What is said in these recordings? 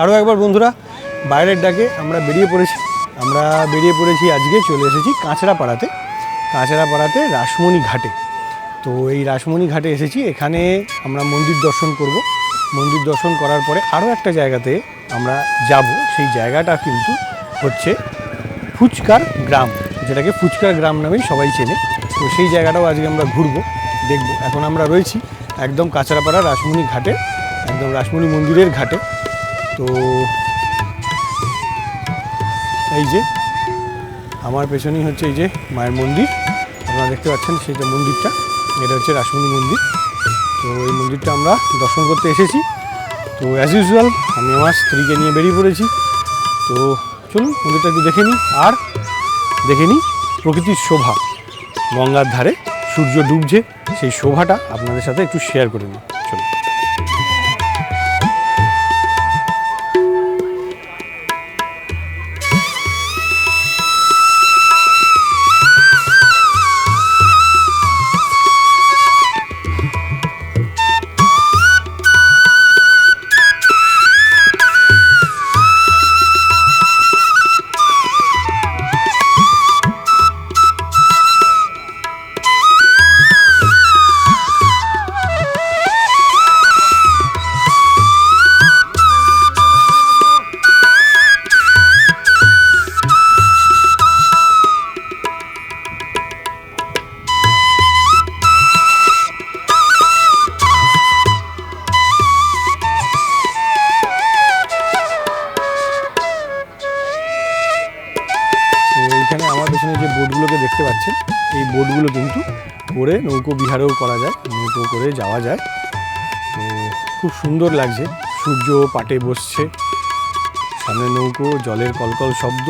আরও একবার বন্ধুরা বাইরের ডাকে আমরা বেরিয়ে পড়েছি আজকে চলে এসেছি কাঁচরাপাড়াতে রাসমণি ঘাটে। তো এই রাসমণি ঘাটে এসেছি, এখানে আমরা মন্দির দর্শন করব। মন্দির দর্শন করার পরে আরও একটা জায়গাতে আমরা যাব, সেই জায়গাটা কিন্তু হচ্ছে ফুচকার গ্রাম, যেটাকে ফুচকার গ্রাম নামেই সবাই চেনে। তো সেই জায়গাটাও আজকে আমরা ঘুরবো, দেখব। এখন আমরা রয়েছি একদম কাঁচরাপাড়া রাসমণি ঘাটে, একদম রাসমণি মন্দিরের ঘাটে। তো এই যে আমার পেছনেই হচ্ছে এই যে মায়ের মন্দির, আপনারা দেখতে পাচ্ছেন সেইটা মন্দিরটা, এটা হচ্ছে রাসমণি মন্দির। তো এই মন্দিরটা আমরা দর্শন করতে এসেছি। তো অ্যাজ ইউজুয়াল আমি আমার স্ত্রীকে নিয়ে বেরিয়ে পড়েছি। তো চলুন মন্দিরটা একটু দেখে নিই, আর দেখে নিই প্রকৃতির শোভা, গঙ্গার ধারে সূর্য ডুবছে, সেই শোভাটা আপনাদের সাথে একটু শেয়ার করে নিই। চলুন। এইখানে আমার পেছনে যে বোটগুলোকে দেখতে পাচ্ছেন, এই বোটগুলো কিন্তু করে নৌকো বিহারেও করা যায়, নৌকো করে যাওয়া যায়। তো খুব সুন্দর লাগছে, সূর্য পাটে বসছে, সামনে নৌকো, জলের কলকল শব্দ,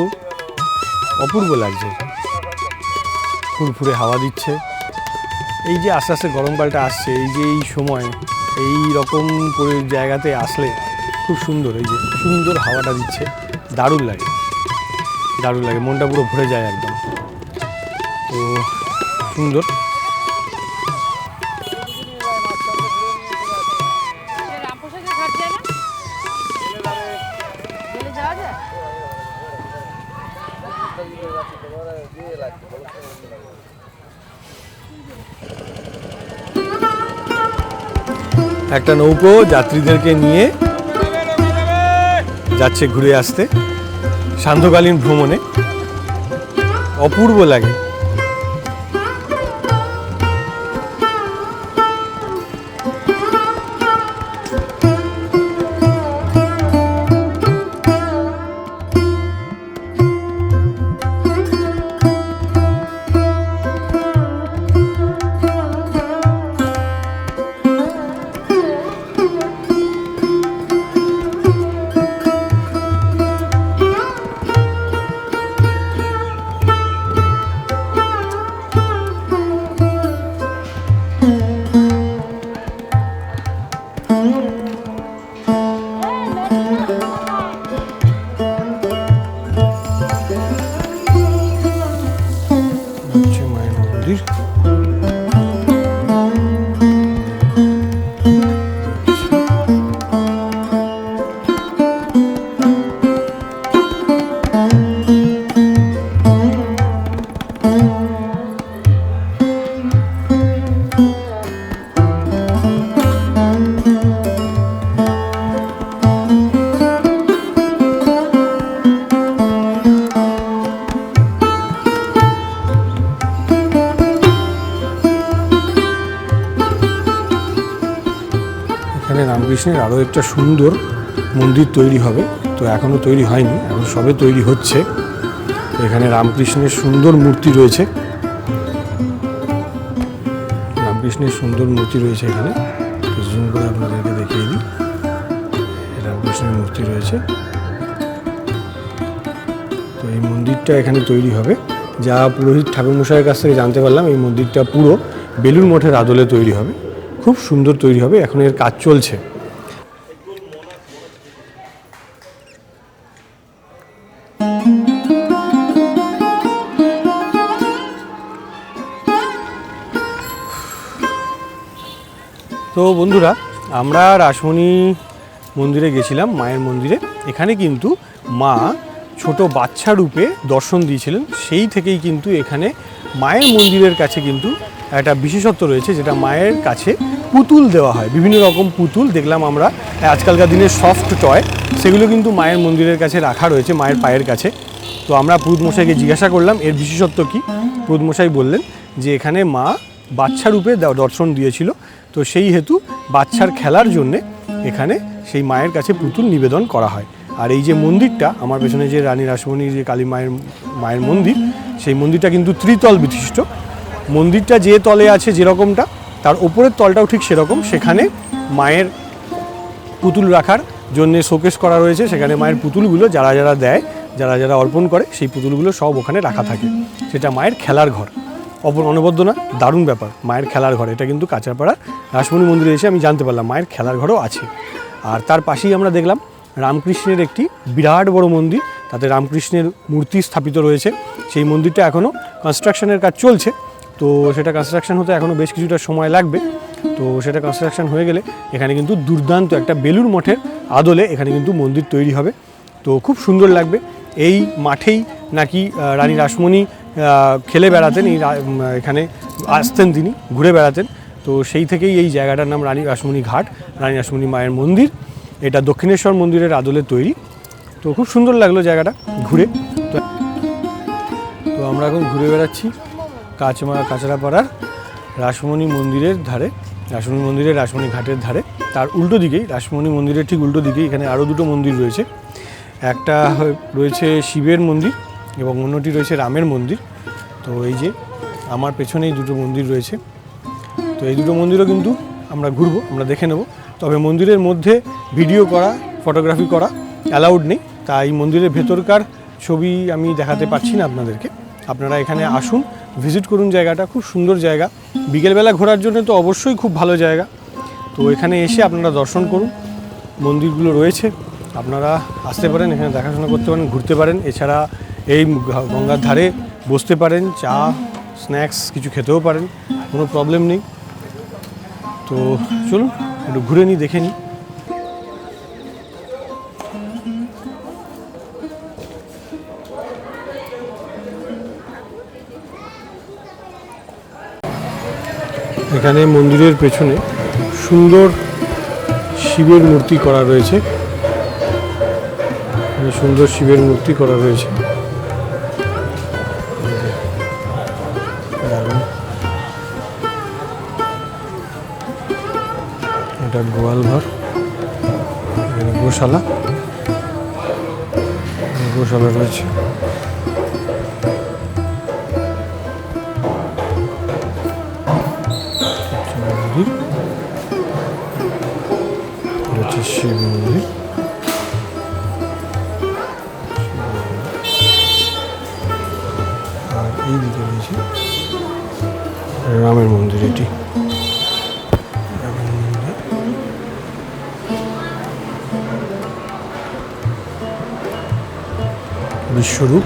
অপূর্ব লাগছে, ফুরফুরে হাওয়া দিচ্ছে। এই যে আস্তে আস্তে গরমকালটা আসছে, এই যে এই সময় এই রকম করে জায়গাতে আসলে খুব সুন্দর, এই যে সুন্দর হাওয়াটা দিচ্ছে, দারুণ লাগে, মনটা পুরো ভরে যায় একদম। তো সুন্দর। একটা নৌকো যাত্রীদেরকে নিয়ে যাচ্ছে ঘুরে আসতে, সান্ধ্যকালীন ভ্রমণে, অপূর্ব লাগে। রামকৃষ্ণের আরও একটা সুন্দর মন্দির তৈরি হবে, তো এখনও তৈরি হয়নি, এখন সবে তৈরি হচ্ছে। এখানে রামকৃষ্ণের সুন্দর মূর্তি রয়েছে, এখানে জুম করে আপনাদেরকে দেখিয়ে দিই। রামকৃষ্ণের মূর্তি রয়েছে। তো এই মন্দিরটা এখানে তৈরি হবে, যা পুরোহিত ঠাকুরমশাইয়ের কাছ থেকে জানতে পারলাম, এই মন্দিরটা পুরো বেলুড় মঠের আদলে তৈরি হবে, খুব সুন্দর তৈরি হবে, এখন এর কাজ চলছে। তো বন্ধুরা, আমরা রাসমণি মন্দিরে গেছিলাম, মায়ের মন্দিরে। এখানে কিন্তু মা ছোট বাচ্চা রূপে দর্শন দিয়েছিলেন। সেই থেকেই কিন্তু এখানে মায়ের মন্দিরের কাছে কিন্তু একটা বিশেষত্ব রয়েছে, যেটা মায়ের কাছে পুতুল দেওয়া হয়। বিভিন্ন রকম পুতুল দেখলাম আমরা, আজকালকার দিনে সফট টয়, সেগুলো কিন্তু মায়ের মন্দিরের কাছে রাখা রয়েছে, মায়ের পায়ের কাছে। তো আমরা পুরোহিত মশাইকে জিজ্ঞাসা করলাম এর বিশেষত্ব কী। পুরোহিত মশাই বললেন যে এখানে মা বাচ্চা রূপে দর্শন দিয়েছিল, তো সেই হেতু বাচ্চার খেলার জন্যে এখানে সেই মায়ের কাছে পুতুল নিবেদন করা হয়। আর এই যে মন্দিরটা আমার পেছনে, যে রানী রাসমণির যে কালী মায়ের মন্দির, সেই মন্দিরটা কিন্তু ত্রিতল বিশিষ্ট। মন্দিরটা যে তলে আছে যেরকমটা, তার ওপরের তলটাও ঠিক সেরকম। সেখানে মায়ের পুতুল রাখার জন্যে শোকেস করা রয়েছে। সেখানে মায়ের পুতুলগুলো যারা যারা দেয়, যারা যারা অর্পণ করে, সেই পুতুলগুলো সব ওখানে রাখা থাকে। সেটা মায়ের খেলার ঘর, অনবদ্য না, দারুণ ব্যাপার। মায়ের খেলার ঘর, এটা কিন্তু কাঁচরাপাড়া রাসমণি মন্দিরে এসে আমি জানতে পারলাম মায়ের খেলার ঘরও আছে। আর তার পাশেই আমরা দেখলাম রামকৃষ্ণের একটি বিরাট বড় মন্দির, তাতে রামকৃষ্ণের মূর্তি স্থাপিত রয়েছে। সেই মন্দিরটা এখনও কনস্ট্রাকশনের কাজ চলছে, তো সেটা কনস্ট্রাকশন হতে এখনও বেশ কিছুটা সময় লাগবে। তো সেটা কনস্ট্রাকশন হয়ে গেলে এখানে কিন্তু দুর্দান্ত একটা বেলুড় মঠের আদলে এখানে কিন্তু মন্দির তৈরি হবে। তো খুব সুন্দর লাগবে। এই মাঠেই নাকি রানী রাসমণি খেলে বেড়াতেন, এখানে আসতেন তিনি, ঘুরে বেড়াতেন। তো সেই থেকেই এই জায়গাটার নাম রানী রাসমণি ঘাট, রানী রাসমণি মায়ের মন্দির। এটা দক্ষিণেশ্বর মন্দিরের আদলে তৈরি। তো খুব সুন্দর লাগলো জায়গাটা ঘুরে। তো আমরা এখন ঘুরে বেড়াচ্ছি কাঁচরাপাড়ার রাসমণি মন্দিরের ধারে, রাসমণি মন্দিরের রাসমণি ঘাটের ধারে। তার উল্টো দিকেই, রাসমণি মন্দিরের ঠিক উল্টো দিকেই এখানে আরও দুটো মন্দির রয়েছে। একটা রয়েছে শিবের মন্দির এবং অন্যটি রয়েছে রামের মন্দির। তো এই যে আমার পেছনেই দুটো মন্দির রয়েছে। তো এই দুটো মন্দিরও কিন্তু আমরা ঘুরবো, আমরা দেখে নেব। তবে মন্দিরের মধ্যে ভিডিও করা, ফটোগ্রাফি করা অ্যালাউড নেই, তাই মন্দিরের ভেতরকার ছবি আমি দেখাতে পারছি না আপনাদেরকে। আপনারা এখানে আসুন, ভিজিট করুন, জায়গাটা খুব সুন্দর জায়গা। বিকেলবেলা ঘোরার জন্য তো অবশ্যই খুব ভালো জায়গা। তো এখানে এসে আপনারা দর্শন করুন, মন্দিরগুলো রয়েছে, আপনারা আসতে পারেন, এখানে দেখাশোনা করতে পারেন, ঘুরতে পারেন। এছাড়া এই গঙ্গার ধারে বসতে পারেন, চা স্ন্যাক্স কিছু খেতেও পারেন, কোনো প্রবলেম নেই। তো চলুন একটু ঘুরে নিই, দেখে নিই। এখানে মন্দিরের পেছনে সুন্দর শিবের মূর্তি করা রয়েছে, সুন্দর শিবের মূর্তি করা রয়েছে। এটা গোয়াল ঘর, গোশালা, গোশালা রয়েছে। হচ্ছে শিব মন্দির, আর এই দিকে রয়েছে রামের মন্দির। এটি বিশ্বরূপ,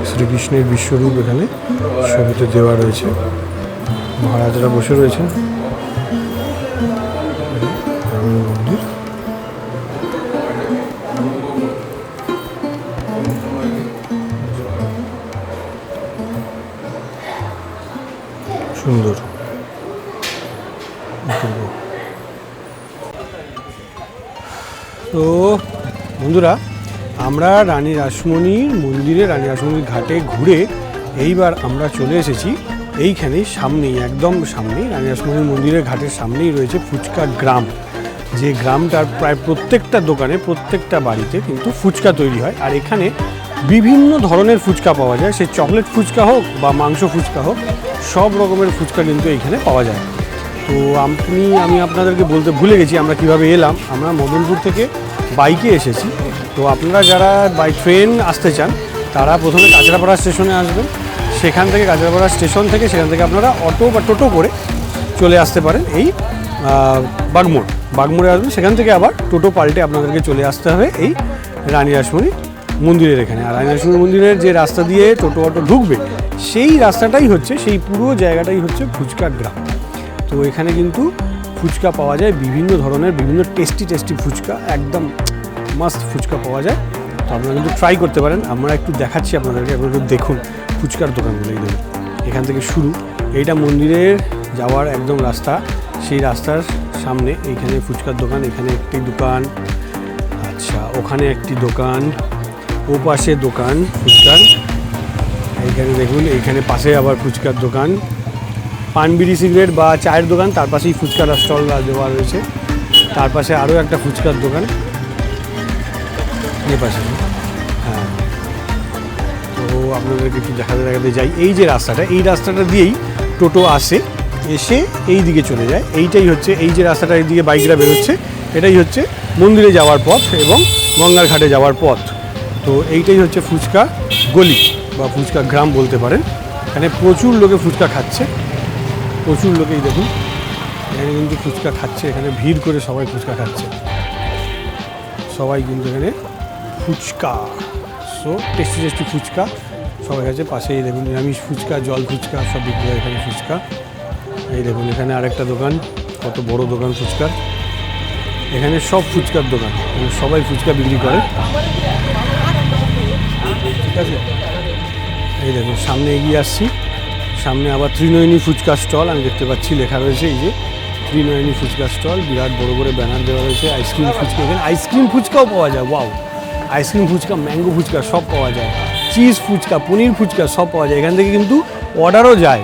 শ্রীকৃষ্ণের বিশ্বরূপ এখানে ছবিতে দেওয়া রয়েছে। মহারাজরা বসে রয়েছেন। রামের মন্দির, সুন্দর। তো বন্ধুরা, আমরা রানী রাসমণির মন্দিরে, রানী রাসমণির ঘাটে ঘুরে এইবার আমরা চলে এসেছি এইখানেই, সামনেই, একদম সামনেই, রানী রাসমণির মন্দিরের ঘাটের সামনেই রয়েছে ফুচকা গ্রাম। যে গ্রামটার প্রায় প্রত্যেকটা দোকানে, প্রত্যেকটা বাড়িতে কিন্তু ফুচকা তৈরি হয়। আর এখানে বিভিন্ন ধরনের ফুচকা পাওয়া যায়, সে চকলেট ফুচকা হোক বা মাংস ফুচকা হোক, সব রকমের ফুচকা কিন্তু এইখানে পাওয়া যায়। তো আমি আপনাদেরকে বলতে ভুলে গেছি আমরা কিভাবে এলাম। আমরা মদনপুর থেকে বাইকে এসেছি। তো আপনারা যারা বাই ট্রেন আসতে চান তারা প্রথমে কাঁচরাপাড়া স্টেশনে আসবেন। সেখান থেকে কাঁচরাপাড়া স্টেশন থেকে সেখান থেকে আপনারা অটো বা টোটো করে চলে আসতে পারেন এই বাগমোড়ে আসবেন। সেখান থেকে আবার টোটো পাল্টে আপনাদেরকে চলে আসতে হবে এই রানী রাসমণি মন্দিরের এখানে। আর রানী রাসমণি মন্দিরের যে রাস্তা দিয়ে টোটো অটো ঢুকবে, সেই রাস্তাটাই হচ্ছে, সেই পুরো জায়গাটাই হচ্ছে ফুচকা গ্রাম। তো এখানে কিন্তু ফুচকা পাওয়া যায় বিভিন্ন ধরনের, বিভিন্ন টেস্টি ফুচকা, একদম মাস্ট ফুচকা পাওয়া যায়। তো আপনারা কিন্তু ট্রাই করতে পারেন। আমরা একটু দেখাচ্ছি আপনাদেরকে, আপনারা একটু দেখুন ফুচকার দোকানগুলো। এই দেখুন এখান থেকে শুরু, এইটা মন্দিরের যাওয়ার একদম রাস্তা, সেই রাস্তার সামনে এইখানে ফুচকার দোকান। এখানে একটি দোকান, আচ্ছা ওখানে একটি দোকান, ও পাশে দোকান ফুচকার। এইখানে দেখুন এইখানে পাশে আবার ফুচকার দোকান, পান বিড়ি সিগারেট বা চায়ের দোকান, তার পাশেই ফুচকার স্টল দেওয়া রয়েছে। তার পাশে আরও একটা ফুচকার দোকান এ পাশে। হ্যাঁ, তো আপনাদেরকে একটু দেখাতে যাই। এই যে রাস্তাটা, এই রাস্তাটা দিয়েই টোটো আসে, এসে এই দিকে চলে যায়। এইটাই হচ্ছে, এই যে রাস্তাটা এই দিকে বাইকরা বেরোচ্ছে, এটাই হচ্ছে মন্দিরে যাওয়ার পথ এবং গঙ্গার ঘাটে যাওয়ার পথ। তো এইটাই হচ্ছে ফুচকা গলি বা ফুচকা গ্রাম বলতে পারেন। এখানে প্রচুর লোকে ফুচকা খাচ্ছে, প্রচুর লোকেই দেখুন এখানে কিন্তু ফুচকা খাচ্ছে। এখানে ভিড় করে সবাই ফুচকা খাচ্ছে, সবাই কিন্তু এখানে phuchka, so tasty tasty phuchka সবাই খাচ্ছে। পাশেই দেখুন নিরামিষ ফুচকা, জল ফুচকা সব বিক্রি হয় এখানে ফুচকা। এই দেখুন এখানে আরেকটা দোকান, কত বড় দোকান ফুচকার। এখানে সব ফুচকার দোকান, সবাই ফুচকা বিক্রি করে। ঠিক আছে, এই দেখুন সামনে এগিয়ে আসছি, সামনে আবার ত্রিনয়নী ফুচকা স্টল আমি দেখতে পাচ্ছি, লেখা রয়েছে এই যে ত্রিনয়নী ফুচকা স্টল, বিরাট বড় করে ব্যানার দেওয়া রয়েছে। আইসক্রিম ফুচকা, এখানে আইসক্রিম ফুচকাও পাওয়া যায়, wow! Ice cream fuchka, mango fuchka সব পাওয়া যায়, চিজ ফুচকা, পনির ফুচকা সব পাওয়া যায়। এখান থেকে কিন্তু অর্ডারও যায়,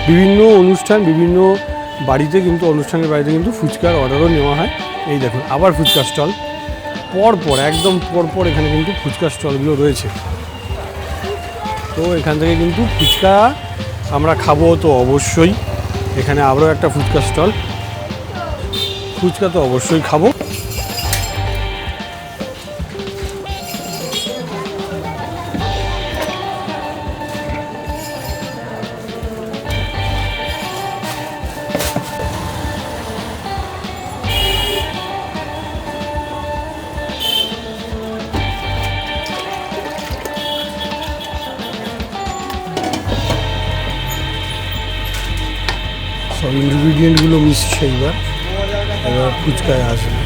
বিভিন্ন অনুষ্ঠান, বিভিন্ন বাড়িতে কিন্তু অনুষ্ঠানের বাড়িতে কিন্তু ফুচকার অর্ডারও নেওয়া হয়। এই দেখুন আবার ফুচকা স্টল, পরপর একদম পরপর এখানে কিন্তু ফুচকা স্টলগুলো রয়েছে। তো এখান থেকে কিন্তু ফুচকা আমরা খাবো তো অবশ্যই। এখানে আবারও একটা ফুচকা স্টল, ফুচকা তো অবশ্যই খাবো। সব ইনগ্রিডিয়েন্টগুলো মিশছে, এবার ফুচকায় আসবে।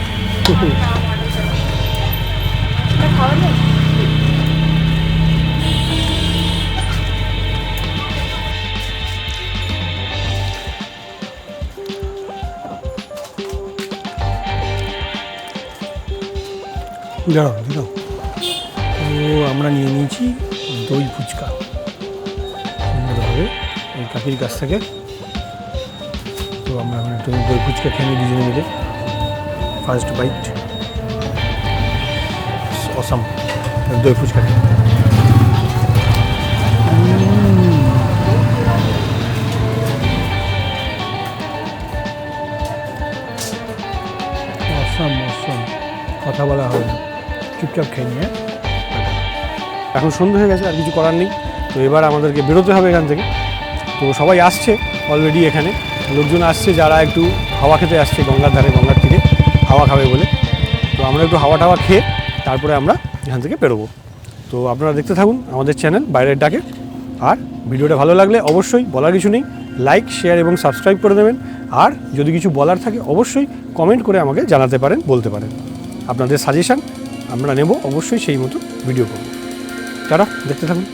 দাঁড়াও দাঁড়াও, তো আমরা নিয়ে নিয়েছি দই ফুচকা সুন্দরভাবে ওই কাকির কাছ থেকে। তো আমরা এখন একটু দই ফুচকা খেয়ে নিই দুজনে মিলে। ফার্স্ট বাইট, অসাম দই ফুচকা খেয়ে। অসাম অসাম, কথা বলা হবে না, চুপচাপ খেয়ে নিয়ে। এখন সন্ধ্যা হয়ে গেছে, আর কিছু করার নেই। তো এবার আমাদেরকে বেরোতে হবে এখান থেকে। তো সবাই আসছে অলরেডি, এখানে লোকজন আসছে যারা একটু হাওয়া খেতে আসছে গঙ্গার ধারে, গঙ্গার তীরে হাওয়া খাবে বলে। তো আমরা একটু হাওয়া টাওয়া খেয়ে তারপরে আমরা এখান থেকে বেরোবো। তো আপনারা দেখতে থাকুন আমাদের চ্যানেল বাইরের ডাকে। আর ভিডিওটা ভালো লাগলে অবশ্যই, বলার কিছু নেই, লাইক শেয়ার এবং সাবস্ক্রাইব করে দেবেন। আর যদি কিছু বলার থাকে অবশ্যই কমেন্ট করে আমাকে জানাতে পারেন, বলতে পারেন। আপনাদের সাজেশান আমরা নেব, অবশ্যই সেই মতো ভিডিও করব। তারা দেখতে থাকুন।